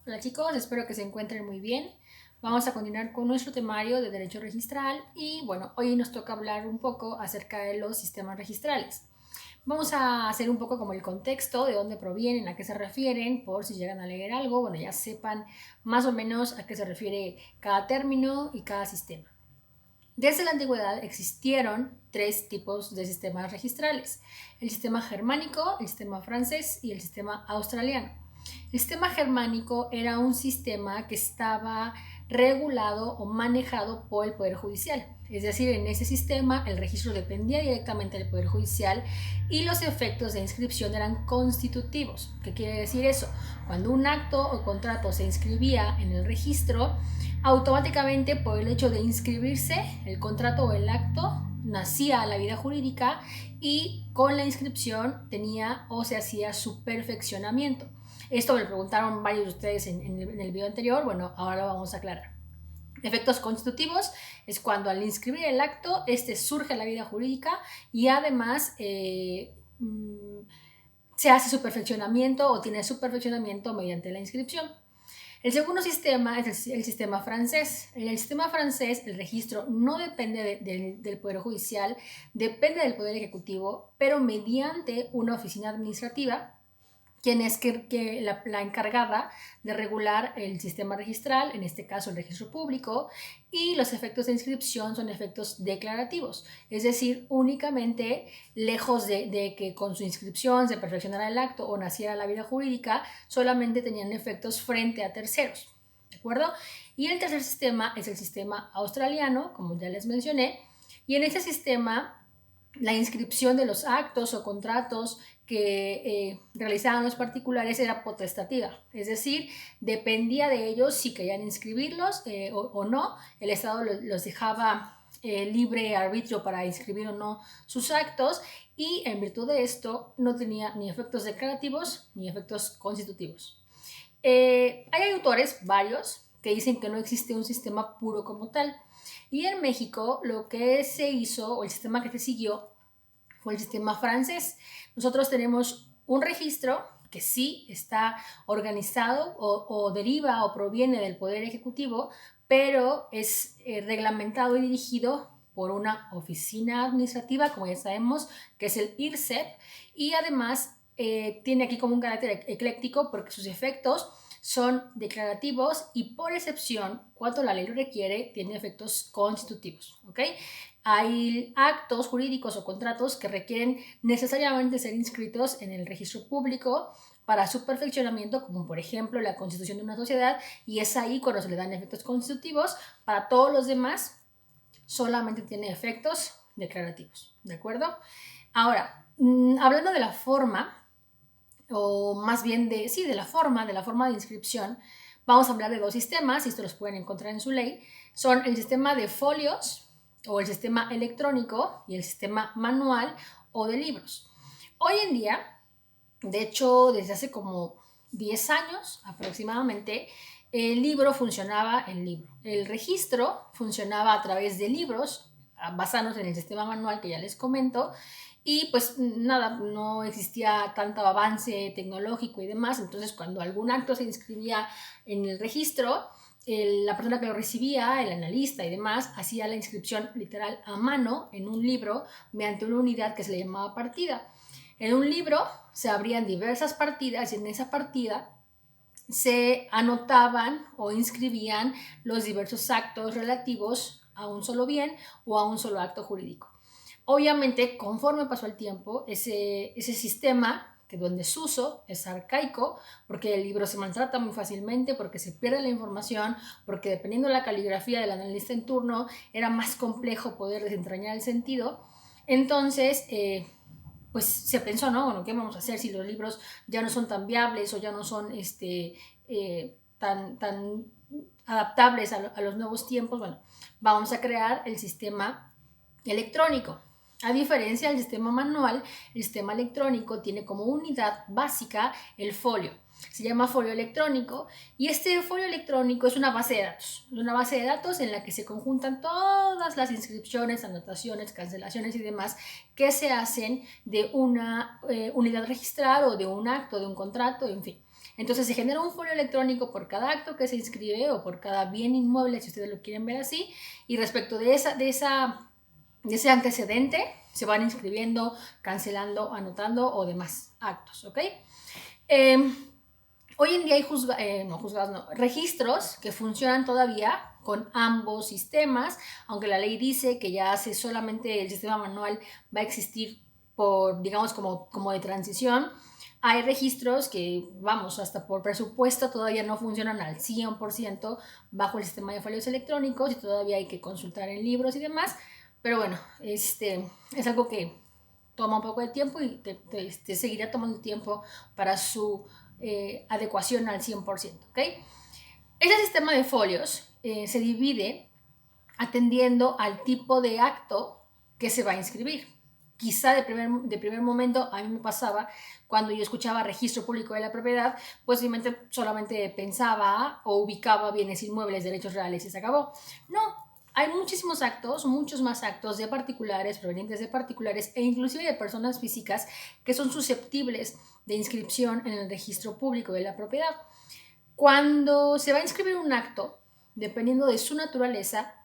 Hola chicos, espero que se encuentren muy bien. Vamos a continuar con nuestro temario de derecho registral y bueno, hoy nos toca hablar un poco acerca de los sistemas registrales. Vamos a hacer un poco como el contexto de dónde provienen, a qué se refieren, por si llegan a leer algo, bueno, ya sepan más o menos a qué se refiere cada término y cada sistema. Desde la antigüedad existieron tres tipos de sistemas registrales: el sistema germánico, el sistema francés y el sistema australiano. El sistema germánico era un sistema que estaba regulado o manejado por el Poder Judicial. Es decir, en ese sistema el registro dependía directamente del Poder Judicial y los efectos de inscripción eran constitutivos. ¿Qué quiere decir eso? Cuando un acto o contrato se inscribía en el registro, automáticamente por el hecho de inscribirse, el contrato o el acto nacía a la vida jurídica y con la inscripción tenía o se hacía su perfeccionamiento. Esto me lo preguntaron varios de ustedes en el video anterior, bueno, ahora lo vamos a aclarar. Efectos constitutivos es cuando al inscribir el acto, este surge a la vida jurídica y además se hace su perfeccionamiento o tiene su perfeccionamiento mediante la inscripción. El segundo sistema es el sistema francés. En el sistema francés el registro no depende del Poder Judicial, depende del Poder Ejecutivo, pero mediante una oficina administrativa, quien es la encargada de regular el sistema registral, en este caso el registro público, y los efectos de inscripción son efectos declarativos, es decir, únicamente lejos de que con su inscripción se perfeccionara el acto o naciera la vida jurídica, solamente tenían efectos frente a terceros, ¿de acuerdo? Y el tercer sistema es el sistema australiano, como ya les mencioné, y en ese sistema la inscripción de los actos o contratos que realizaban los particulares era potestativa, es decir, dependía de ellos si querían inscribirlos o no. El Estado los dejaba libre arbitrio para inscribir o no sus actos y en virtud de esto no tenía ni efectos declarativos ni efectos constitutivos. Hay autores, varios, que dicen que no existe un sistema puro como tal. Y en México lo que se hizo, o el sistema que se siguió, fue el sistema francés. Nosotros tenemos un registro que sí está organizado o deriva o proviene del Poder Ejecutivo, pero es reglamentado y dirigido por una oficina administrativa, como ya sabemos, que es el IRCEP, y además tiene aquí como un carácter ecléctico porque sus efectos son declarativos y por excepción, cuando la ley lo requiere, tiene efectos constitutivos, ¿ok? Hay actos jurídicos o contratos que requieren necesariamente ser inscritos en el registro público para su perfeccionamiento, como por ejemplo la constitución de una sociedad, y es ahí cuando se le dan efectos constitutivos. Para todos los demás solamente tiene efectos declarativos, ¿de acuerdo? Ahora, hablando de la forma, o más bien de la forma de inscripción, vamos a hablar de dos sistemas, y esto los pueden encontrar en su ley. Son el sistema de folios o el sistema electrónico y el sistema manual o de libros. Hoy en día, de hecho, desde hace como 10 años aproximadamente, el libro funcionaba en libro. El registro funcionaba a través de libros, basándose en el sistema manual que ya les comento, y pues nada, no existía tanto avance tecnológico y demás. Entonces, cuando algún acto se inscribía en el registro, la persona que lo recibía, el analista y demás, hacía la inscripción literal a mano en un libro mediante una unidad que se le llamaba partida. En un libro se abrían diversas partidas y en esa partida se anotaban o inscribían los diversos actos relativos a un solo bien o a un solo acto jurídico. Obviamente, conforme pasó el tiempo, ese sistema quedó en desuso, es arcaico, porque el libro se maltrata muy fácilmente, porque se pierde la información, porque dependiendo de la caligrafía del analista en turno, era más complejo poder desentrañar el sentido. Entonces, pues se pensó, ¿no? Bueno, ¿qué vamos a hacer si los libros ya no son tan viables o ya no son tan adaptables a los nuevos tiempos? Bueno, vamos a crear el sistema electrónico. A diferencia del sistema manual, el sistema electrónico tiene como unidad básica el folio. Se llama folio electrónico y este folio electrónico es una base de datos. Es una base de datos en la que se conjuntan todas las inscripciones, anotaciones, cancelaciones y demás que se hacen de una unidad registral o de un acto, de un contrato, en fin. Entonces se genera un folio electrónico por cada acto que se inscribe o por cada bien inmueble, si ustedes lo quieren ver así, y respecto de ese antecedente se van inscribiendo, cancelando, anotando o demás actos, ¿ok? Hoy en día hay registros que funcionan todavía con ambos sistemas, aunque la ley dice que ya solamente el sistema manual va a existir por, digamos, como de transición. Hay registros que, vamos, hasta por presupuesto todavía no funcionan al 100% bajo el sistema de folios electrónicos y todavía hay que consultar en libros y demás. Pero bueno, es algo que toma un poco de tiempo y te seguirá tomando tiempo para su adecuación al 100%, ¿ok? Ese sistema de folios se divide atendiendo al tipo de acto que se va a inscribir. Quizá de primer momento a mí me pasaba cuando yo escuchaba registro público de la propiedad, pues mi mente solamente pensaba o ubicaba bienes inmuebles, derechos reales y se acabó. No, hay muchísimos actos, muchos más actos de particulares, provenientes de particulares e inclusive de personas físicas que son susceptibles de inscripción en el registro público de la propiedad. Cuando se va a inscribir un acto, dependiendo de su naturaleza,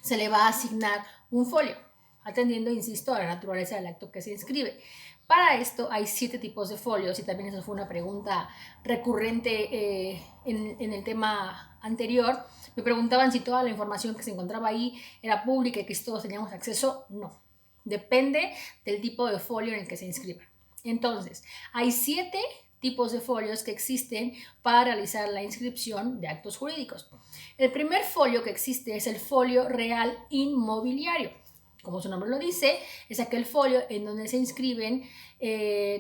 se le va a asignar un folio, atendiendo, insisto, a la naturaleza del acto que se inscribe. Para esto hay 7 tipos de folios y también esa fue una pregunta recurrente en el tema anterior. Me preguntaban si toda la información que se encontraba ahí era pública y que todos teníamos acceso. No, depende del tipo de folio en el que se inscriba. Entonces, hay 7 tipos de folios que existen para realizar la inscripción de actos jurídicos. El primer folio que existe es el folio real inmobiliario. Como su nombre lo dice, es aquel folio en donde se inscriben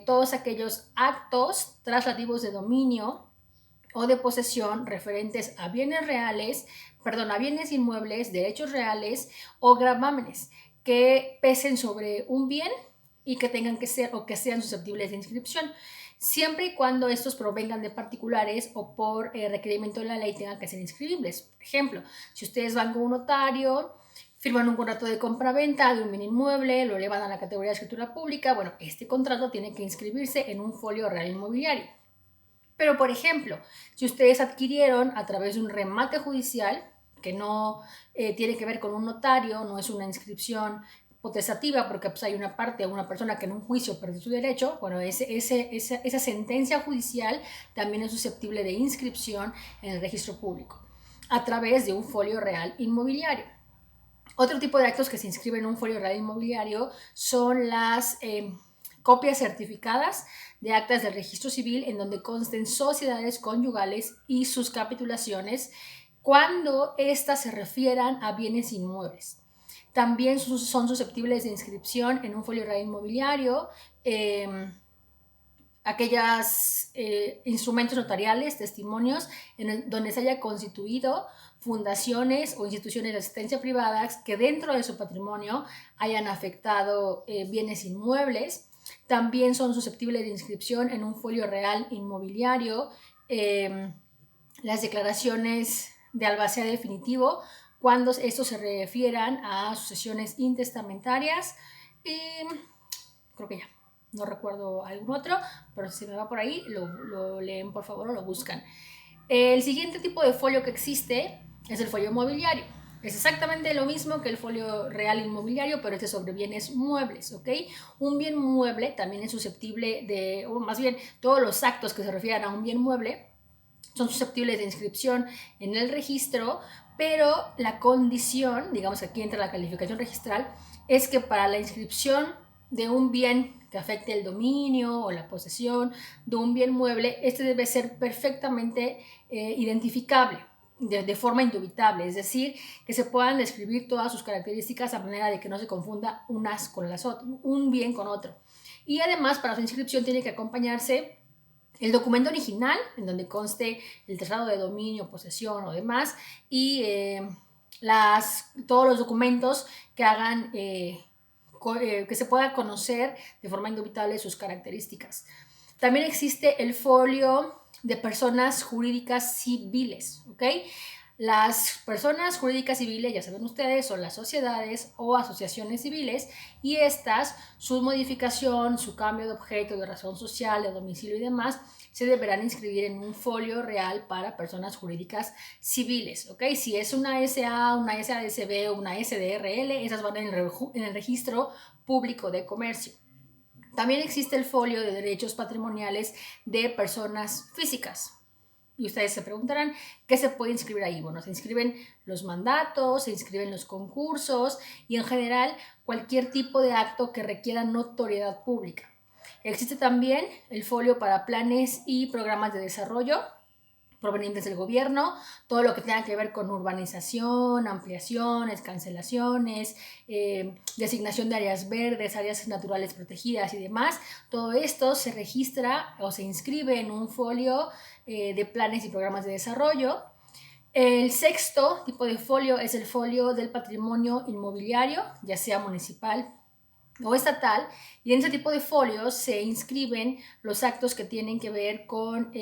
todos aquellos actos traslativos de dominio o de posesión referentes a bienes reales, a bienes inmuebles, derechos reales o gravámenes que pesen sobre un bien y que tengan que ser o que sean susceptibles de inscripción, siempre y cuando estos provengan de particulares o por requerimiento de la ley tengan que ser inscribibles. Por ejemplo, si ustedes van con un notario, firman un contrato de compra-venta de un bien inmueble, lo elevan a la categoría de escritura pública, bueno, este contrato tiene que inscribirse en un folio real inmobiliario. Pero, por ejemplo, si ustedes adquirieron a través de un remate judicial, que no tiene que ver con un notario, no es una inscripción potestativa, porque pues, hay una parte o una persona que en un juicio perdió su derecho, bueno, esa sentencia judicial también es susceptible de inscripción en el registro público, a través de un folio real inmobiliario. Otro tipo de actos que se inscriben en un folio real inmobiliario son las copias certificadas de actas del registro civil en donde consten sociedades conyugales y sus capitulaciones cuando éstas se refieran a bienes inmuebles. También son susceptibles de inscripción en un folio real inmobiliario aquellos instrumentos notariales, testimonios, donde se haya constituido fundaciones o instituciones de asistencia privadas que dentro de su patrimonio hayan afectado bienes inmuebles. También son susceptibles de inscripción en un folio real inmobiliario las declaraciones de albacea definitivo cuando estos se refieran a sucesiones intestamentarias. Creo que ya. No recuerdo algún otro, pero si me va por ahí, lo leen por favor o lo buscan. El siguiente tipo de folio que existe es el folio mobiliario. Es exactamente lo mismo que el folio real inmobiliario, pero este es sobre bienes muebles, ¿ok? Un bien mueble también es susceptible de, o más bien, todos los actos que se refieran a un bien mueble son susceptibles de inscripción en el registro, pero la condición, digamos que aquí entra la calificación registral, es que para la inscripción de un bien que afecte el dominio o la posesión de un bien mueble, este debe ser perfectamente identificable de forma indubitable, es decir, que se puedan describir todas sus características a manera de que no se confunda unas con las otras, un bien con otro. Y además, para su inscripción tiene que acompañarse el documento original, en donde conste el traslado de dominio, posesión o demás, y todos los documentos que hagan que se pueda conocer de forma indubitable sus características. También existe el folio de personas jurídicas civiles, ¿ok? Las personas jurídicas civiles, ya saben ustedes, son las sociedades o asociaciones civiles y estas, su modificación, su cambio de objeto, de razón social, de domicilio y demás, se deberán inscribir en un folio real para personas jurídicas civiles, ¿ok? Si es una SA, una SADCB o una SDRL, esas van en el registro público de comercio. También existe el folio de derechos patrimoniales de personas físicas. Y ustedes se preguntarán, ¿qué se puede inscribir ahí? Bueno, se inscriben los mandatos, se inscriben los concursos y en general cualquier tipo de acto que requiera notoriedad pública. Existe también el folio para planes y programas de desarrollo provenientes del gobierno, todo lo que tenga que ver con urbanización, ampliaciones, cancelaciones, designación de áreas verdes, áreas naturales protegidas y demás. Todo esto se registra o se inscribe en un folio de planes y programas de desarrollo. El sexto tipo de folio es el folio del patrimonio inmobiliario, ya sea municipal o estatal, y en ese tipo de folios se inscriben los actos que tienen que ver con,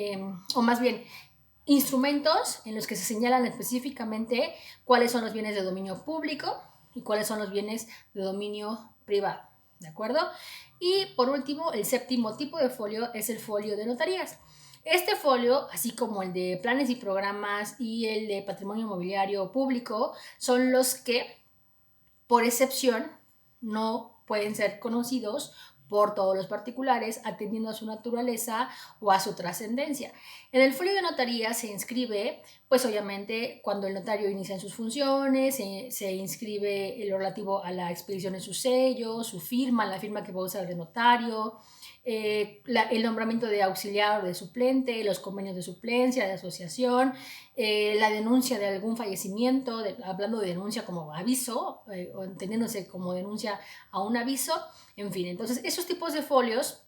o más bien, instrumentos en los que se señalan específicamente cuáles son los bienes de dominio público y cuáles son los bienes de dominio privado, ¿de acuerdo? Y por último, el séptimo tipo de folio es el folio de notarías. Este folio, así como el de planes y programas y el de patrimonio inmobiliario público, son los que, por excepción, no pueden ser conocidos por todos los particulares, atendiendo a su naturaleza o a su trascendencia. En el folio de notaría se inscribe, pues obviamente, cuando el notario inicia en sus funciones, se inscribe lo relativo a la expedición de su sello, su firma, la firma que va a usar el notario, el nombramiento de auxiliar o de suplente, los convenios de suplencia, de asociación, la denuncia de algún fallecimiento, hablando de denuncia como aviso, o entendiéndose como denuncia a un aviso, en fin. Entonces, esos tipos de folios,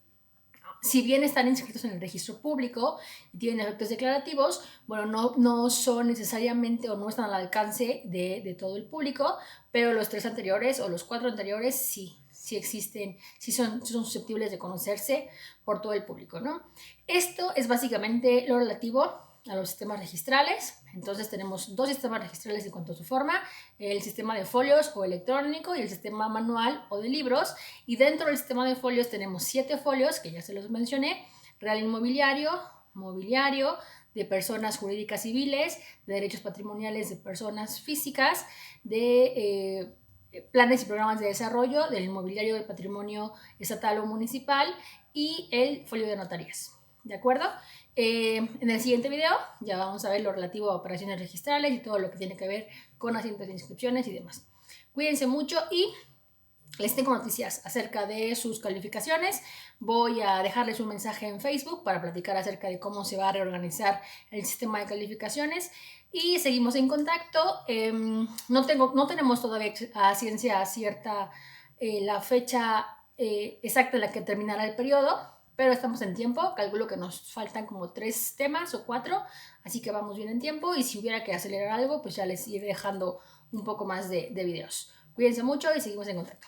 si bien están inscritos en el registro público y tienen efectos declarativos, bueno, no son necesariamente o no están al alcance de todo el público, pero los 3 anteriores o los 4 anteriores sí existen, sí son susceptibles de conocerse por todo el público, ¿no? Esto es básicamente lo relativo a los sistemas registrales. Entonces tenemos 2 sistemas registrales en cuanto a su forma, el sistema de folios o electrónico y el sistema manual o de libros, y dentro del sistema de folios tenemos 7 folios que ya se los mencioné: real inmobiliario, mobiliario, de personas jurídicas civiles, de derechos patrimoniales de personas físicas, de planes y programas de desarrollo, del inmobiliario de patrimonio estatal o municipal y el folio de notarías. ¿De acuerdo? En el siguiente video ya vamos a ver lo relativo a operaciones registrales y todo lo que tiene que ver con asientos de inscripciones y demás. Cuídense mucho y les tengo noticias acerca de sus calificaciones. Voy a dejarles un mensaje en Facebook para platicar acerca de cómo se va a reorganizar el sistema de calificaciones y seguimos en contacto. No tenemos todavía a ciencia cierta la fecha exacta en la que terminará el periodo, pero estamos en tiempo. Calculo que nos faltan como 3 temas o 4, así que vamos bien en tiempo, y si hubiera que acelerar algo, pues ya les iré dejando un poco más de videos. Cuídense mucho y seguimos en contacto.